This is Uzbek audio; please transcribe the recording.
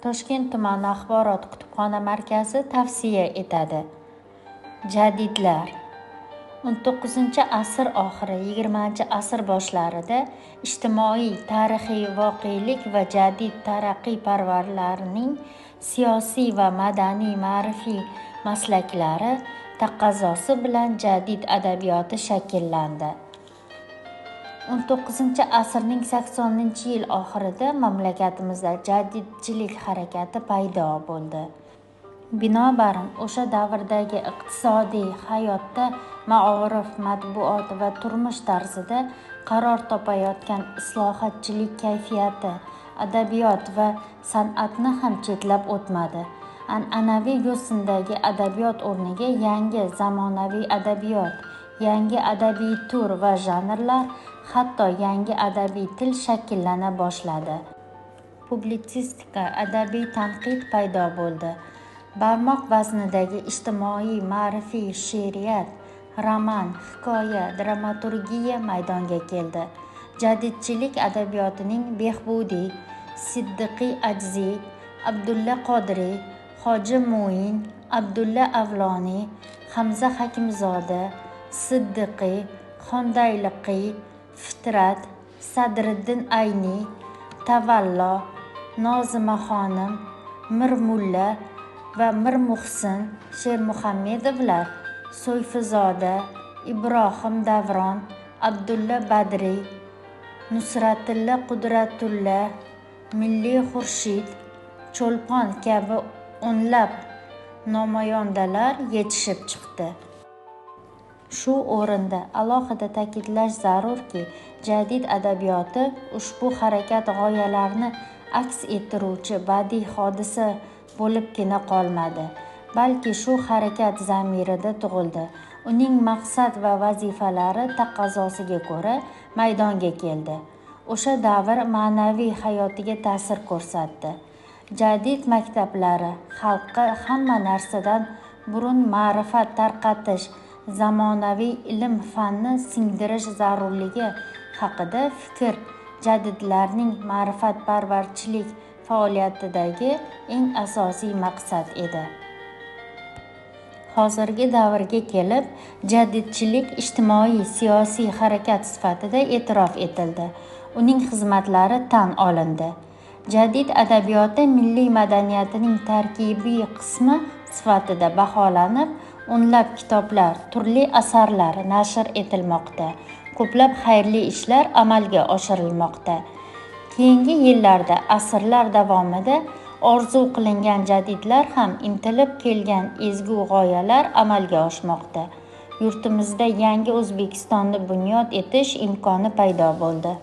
Toshkent tumani axborot kutubxona markazi tavsiya etadi. Jadidlar 19-asr oxiri 20-asr boshlarida ijtimoiy, tarixiy voqelik va jadid taraqqiyparvarlarning siyosiy va madaniy ma'rifiy maslaklari taqozosi bilan jadid adabiyoti shakllandi. 19-asrning 80-yil oxirida mamlakatimizda jadidchilik harakati paydo bo'ldi. Binobarin, o'sha davrdagi iqtisodiy hayotda, maorif, matbuot va turmush tarzida qaror topayotgan islohotchilik kayfiyati adabiyot va san'atni ham chetlab o'tmadi. An'anaviy yo'sindagi adabiyot o'rniga yangi zamonaviy adabiyot, yangi adabiy tur va janrlar, hatto yangi adabiy til shakllana boshladi. Publitsistika, adabiy tanqid paydo bo'ldi. Barmoq vaznidagi ijtimoiy ma'rifiy she'riyat, roman, hikoya, dramaturgiya maydonga keldi. Jadidchilik adabiyotining Behbudiy, Siddiqiy Ajziy, Abdulla Qodiriy, Hoji Mo'in, Abdulla Avloniy, Hamza Hakimzoda, Siddiqiy, Xondayliqiy, Fitrat, Sadriddin Ayniy, Tavallo, Nozimaxonim, Mirmulla va Mirmuhsin Shermuhammedovlar, So'yfizoda, Ibrohim Davron, Abdulla Badriy, Nusratilla Qudratulla, Milliy Xurshid, Cho'lpon kabi o'nlab namoyandalar yetishib chiqdi. Shu o'rinda alohida ta'kidlash zarurki, jadid adabiyoti ushbu harakat g'oyalarini aks ettiruvchi badiiy hodisa bo'libgina qolmadi, balki shu harakat zamirida tug'ildi. Uning maqsad va vazifalari taqozosiga ko'ra maydonga keldi. O'sha davr ma'naviy hayotiga ta'sir ko'rsatdi. Jadid maktablari xalqqa hamma narsadan burun ma'rifat tarqatish, zamonaviy ilm-fanni singdirish zarurligi haqida fikr jadidlarning ma'rifatparvarchilik faoliyatidagi eng asosiy maqsad edi. Hozirgi davrga kelib, jadidchilik ijtimoiy-siyosiy harakat sifatida e'tirof etildi. Uning xizmatlari tan olindi. Jadid adabiyoti milliy madaniyatining tarkibiy qismi sifatida baholanib, o'nlab kitoblar, turli asarlar nashr etilmoqda. Ko'plab xayrli ishlar amalga oshirilmoqda. Keyingi yillarda, asrlar davomida orzu qilingan jadidlar ham intilib kelgan ezgu g'oyalar amalga oshmoqda. Yurtimizda yangi O'zbekistonni bunyod etish imkoni paydo bo'ldi.